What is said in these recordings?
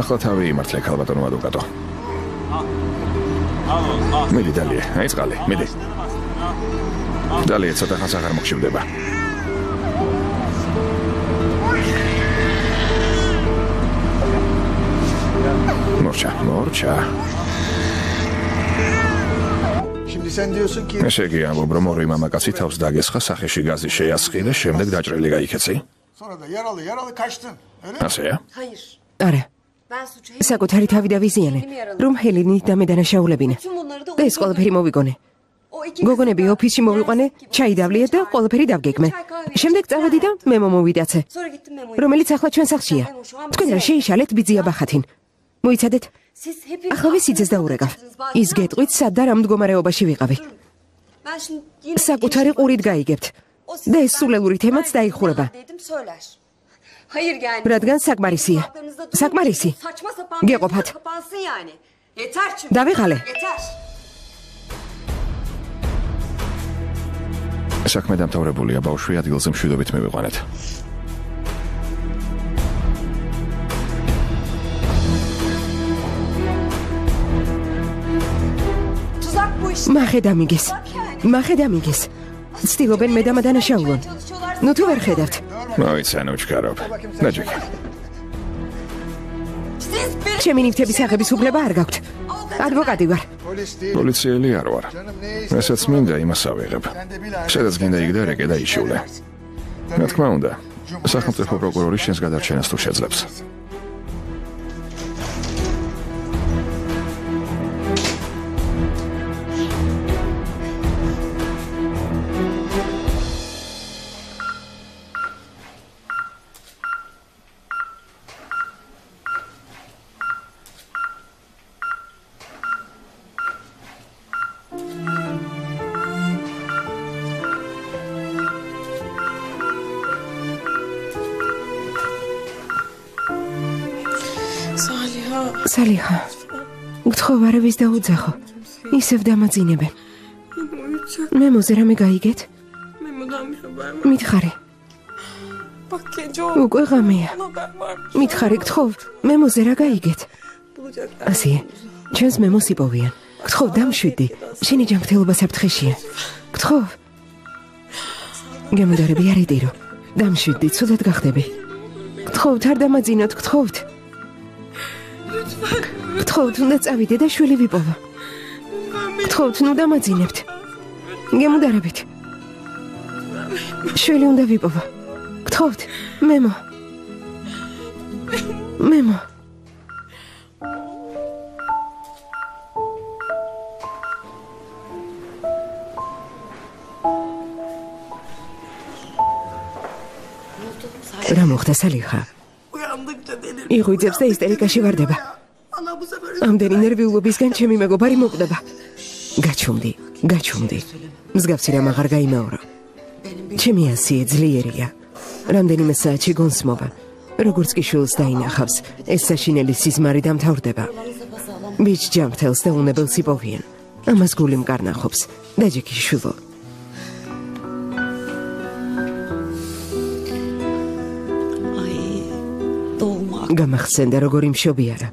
ახლა თავი იმართლე ქალბატონო ადვოკატო. მიდი დალია, აი წყალი, მიდი. დალია ცოტა ხანს აღარ მოგშივდება. მორჩა. ესე იგი ამბობ, რომ ორი მამაკაცი თავს დაგესხა, სახეში გაზი შეასხი და შემდეგ დაჭრილი გაიქეცი? ასეა? არა. საკუთარი თავი დავიზიანე, რომ ჰელენით დამედანაშაულებინე. და ეს ყველაფერი მოვიგონე. გოგონები ოფისში მოვიყვანე, ჩაიდავლიეთ და ყველაფერი დავგეგმე. შემდეგ წავედი და მე მომოვიდაცე, რომელიც ახლა ჩვენ სახლშია. თქვენ რა შეიშალეთ ბიძია ბახათინ. მოიცადეთ? ახლა ვისიძეს დაურეკავ. ის გეტყვით, სად და რა მდგომარეობაში ვიყავი. საკუთარი ყურით გაიგებთ. და ეს სულელური თემაც დაიხურება. რადგან საკმარისია. საკმარისი. გეყოფათ. დავიღალე. საქმე დამთავრებულია, ბავშვი ადგილზე მშვიდობით მივიყვანეთ. მახე დამიგეს. ცდილობენ მე დამადანაშაულონ. ნუ თუ ვერ ხედავთ. მოიცა ნუჩკარობ. დაჯექი. ჩემი ნივთების აღების უფლება არ გაქვთ. ადვოკატი ვარ. პოლიციელი არ ვარ. ესაც მინდა იმას ავიღებ. სადაც გინდა იქ და რეკე დაიშულე. რა თქმა უნდა, სახელმწიფო პროკურორი შენს გადარჩენას თუ შეძლებს. სალიხა, გთხოვ არავის დაუძახო. ისევ დამაძინებენ. მე მოზე რამე გაიგეთ? მითხარი. უკვე ღამეა. მითხარი, გთხოვ, მე მოზე რა გაიგეთ? ასია, ჩვენს მემოს იპოვიან. გთხოვ, დამშვიდი. შენი ჯანმრთელობა საფრთხეშია. გთხოვ. გემოდარები არ იტირო. დამშვიდი, ცუდად გახდები. გთხოვთ, არ დამაძინოთ, გთხოვთ. გთხოვთ, უნდა წავიდე და შვილი ვიპოვა. გთხოვთ, ნუ დამაძინებთ. გემოდარებით. შვილი უნდა ვიპოვა. გთხოვთ, მემო. რა მოხდა სალიხა? იღვიძებს და ისტერიკაში ვარდება. ამდენი ნერვიულობისგან ჩემი მეგობარი მოკვდება. გაჩუმდი. მსგავსი რამ აღარ გაიმეორო. ჩემი ასიე ძლიერია. რამდენიმე საათში გონსმობა. როგორც კი შვილს დაინახავს, ეს საშინელი სიზმარი დამთავრდება. ბიჭ ჯანმრთელს და უნებელს იპოვიან. ამას გული მკარნახობს. დაჯექი შვილო. გამახსენდა როგორი მშობიარა.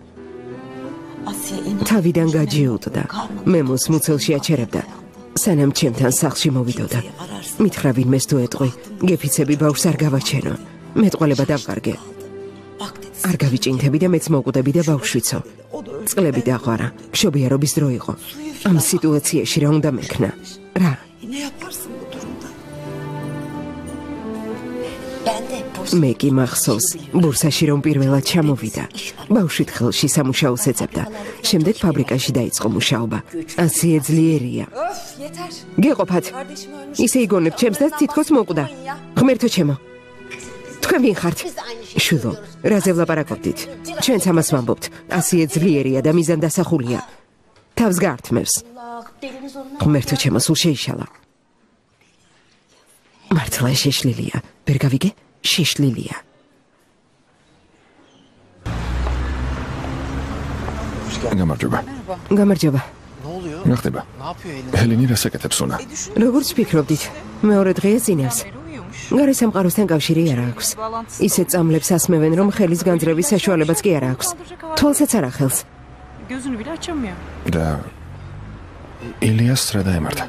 თავიდან გაჯიუტდა. მემოს მუცელში აჩერებდა. სანამ ჩემთან სახლში მოვიდოდა. მითხრა ვინმეს თუ ეტყვი, გეფიცები ბავშვს არ გავაჩენო. მეტყველება დავკარგე. არ გავიჭინთები და მეც მოვკვდები და ბავშვიცო. წყლები დაღვარა. მშობიარობის დრო იყო. ამ სიტუაციაში რა უნდა მექნა? რა? მე კი მახსოვს, ბურსაში რომ პირველად ჩამოვიდა. ბავშვით ხელში სამუშაოს ეძებდა. შემდეგ ფაბრიკაში დაიწყო მუშაობა. ასიე ძლიერია. გეყოფათ. ისე იგონებთ ჩემს და თითქოს მოკვდა. ღმერთო ჩემო. თქვენ ვინ ხართ? შვილო, რაზე ვლაპარაკობდით? ჩვენც ამას ვამბობთ. ასიე ძლიერია და მიზან დასახულია. თავს გაართმევს. ღმერთო ჩემო, სულ შეიშალა. მართლა შეშლილია. ვერ გავიგე? შეშლილია. გამარჯობა. რა ხდება? ჰელენი რას აკეთებს უნა? როგორც ფიქრობდით, მეორე დღეა წინავს. გარესამყაროსთან კავშირი არ აქვს. ისეთ წამლებს ასმევენ, რომ ხელის განძრევის საშუალებაც კი არ აქვს. თვალსაც არ ახელს. და ილიას რა დაემართა?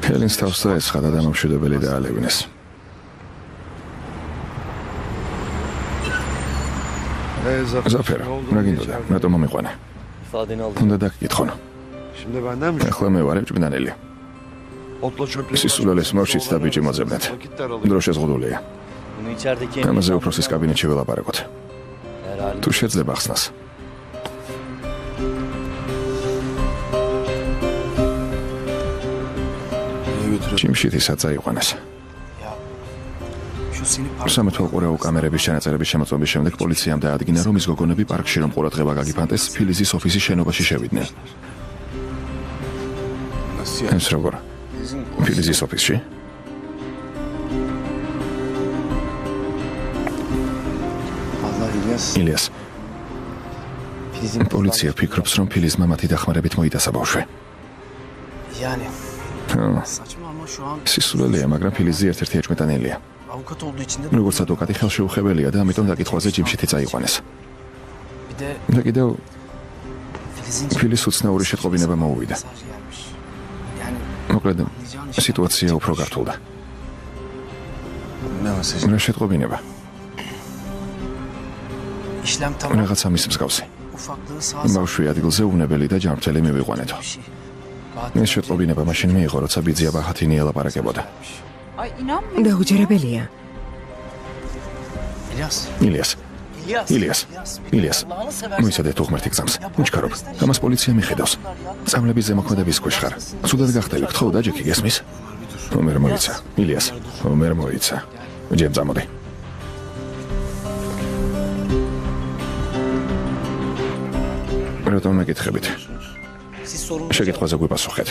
ჰელინს თავს დაესხა და დამამშვიდებელი დაალევნეს. ზაფერ, რა გინდოდა? რატომ მომიყვანე? უნდა დაგკითხონ. ახლა მე ვარ ჭმდანელი. სისულელეს მოშიც და ბიჭი მოძებნეთ. დრო შეზღუდულია. ამაზე უფროსის კაბინეტში ველაპარაკოთ. თუ შეძლება ხსნას. ჩიმშიტისაც აიყვანეს. სამეთვალყურეო კამერების ჩანაწერების შემოწმების შემდეგ პოლიციამ დაადგინა, რომ ის გოგონები პარკში რომ ყურადღება გაგიფანტეს, ფილიზის ოფისის შენობაში შევიდნენ. ეს როგორ? ფილიზის ოფისში? ილიას. პოლიცია ფიქრობს, რომ ფილიზმა მათი დახმარებით მოიტაცა ბავშვი. სისულელეა, მაგრამ ფილიზი ერთ-ერთი ეჭვმეტანელია. როგორც ადვოკატი ხელშეუხებელია და ამიტომ დაკითხვაზე ჯიმშიტი წაიყვანეს. და კიდევ ფილის უცნაური შეტყობინება მოუვიდა. მოკლედ, სიტუაცია უფრო გართულდა. რა შეტყობინება? რაღაცა მის მსგავსი. ბავშვი ადგილზე უნებელი და ჯანმრთელი მივიყვანეთო. ეს შეტყობინება მაშინ მიიღო, როცა ბიძია ბახათინი ელაპარაკებოდა. დაუჯერებელია. ილიას. მოიცადე თუ ღმერთი გზამს. უჩქარობ. ამას პოლიცია მიხედავს. წამლების ზემოქმედების ქვეშ ხარ. სულად გახდები, გთხოვ და ჯექი გესმის? ომერ მოიცა. ილიას, ომერ მოიცა. ჯემ წამოდი. რატომ მეკითხებით? შეკითხვაზე გვიპასუხეთ.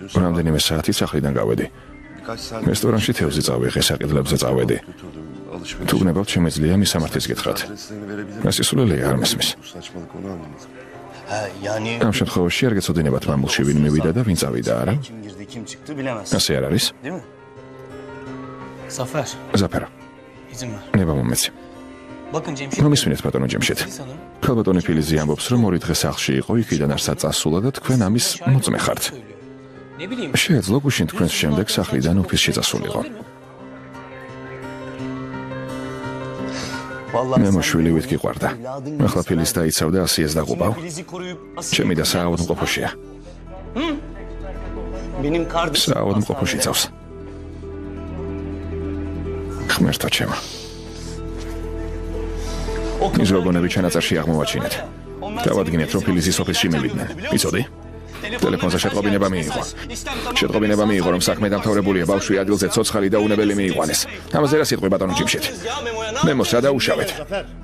რამდენიმე საათი სახლიდან გავედი. რესტორანში თევზი წავიღე, საკიდლებზე წავედი. თუ გნებავთ, შემეძლია მისამართის გითხრათ. სისულელეა არ მესმის. ამ შემთხვევაში არ გეცოდინებათ მამულში ვინ მივიდა და ვინ წავიდა, არა? ასე არ არის? ზაფერ. ნება მომეცი. რომ ისმინეთ ბატონო ჯემშიტ. ქალბატონი ფილიზი ამბობს, რომ 2 დღე სახლში იყო, იქიდან არსად წასულა და თქვენ ამის მოწმე ხართ. შეეძლო გუშინ თქვენს შემდეგ სახლიდან ოფისში წასულიყო. მე მოშვილი ვით გიყვარდა. ახლა ფილის დაიცავდა 100-ს დაღუპავ. ჩემი და საავადმყოფოშია. საავადმყოფოში წავს. ღმერთო ჩემო. ის გოგონები ჩანაწერში აღმოვაჩინეთ. დავადგინეთ, რომ ფილიზის ოფისში მივიდნენ. იცოდი? ტელეფონზე შეტყობინება მიიღო, რომ საქმე დამთავრებულია, ბავშვი ადგილზე ცოცხალი და უნებელი მიიყვანეს. ამაზე რა სიტყვი ბატონო ჯიმშიტ? მე მოსა დაუშავეთ.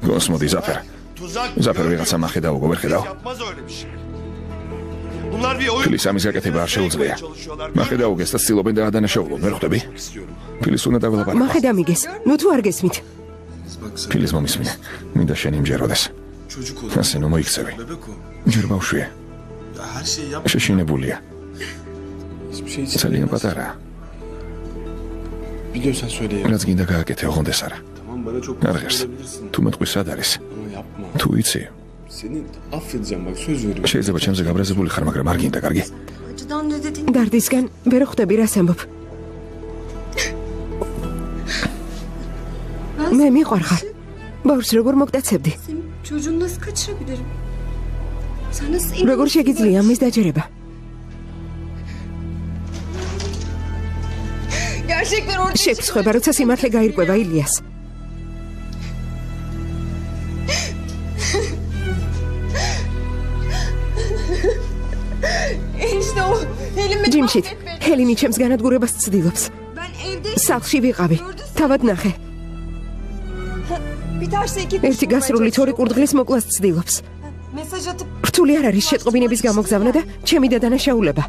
გონსმოდი ზაფერ. ზაფერ ვიღაცა მახე დაუგო, ვერ ხედავ? ფილის ამის გაკეთება არ შეუძლია. მახე დაუგეს და ცდილობენ დაადანაშაულონ, ვერ ხვდები? ფილის უნდა დაველაპარაკო. მახე დამიგეს. ნუ თუ არ გესმით. ფილის მომისმინე. მინდა შენ იმჯეროდეს. ასე ნუ მოიქცევი. ჯერ ბავშვია. შეშინებულია. ძალიან პატარა. რაც გინდა გააკეთე, ოღონდეს არა. არ ღერს. თუ მეტყვის რად არის? თუ იცი. შეიძლება ჩემზე გაბრაზებული ხარ, მაგრამ არ გინდა, კარგი? დარდისგან ვერ ხვდები რას ამბობ. მე მიყვარხარ. ბავშვს როგორ მოგტაცებდი? როგორ შეგიძლია მის დაჯერება? შეგვსხვება, როცა სიმართლე გაირკვევა ილიას. ჯიმშიტ, ჰელინი ჩემს განადგურებას ცდილობს. სახლში ვიყავი, თავად ნახე. ერთი გასრული 2 კურდღლის მოკლას ცდილობს. რთული არ არის შეტყობინების გამოგზავნა და ჩემი დადანაშაულება.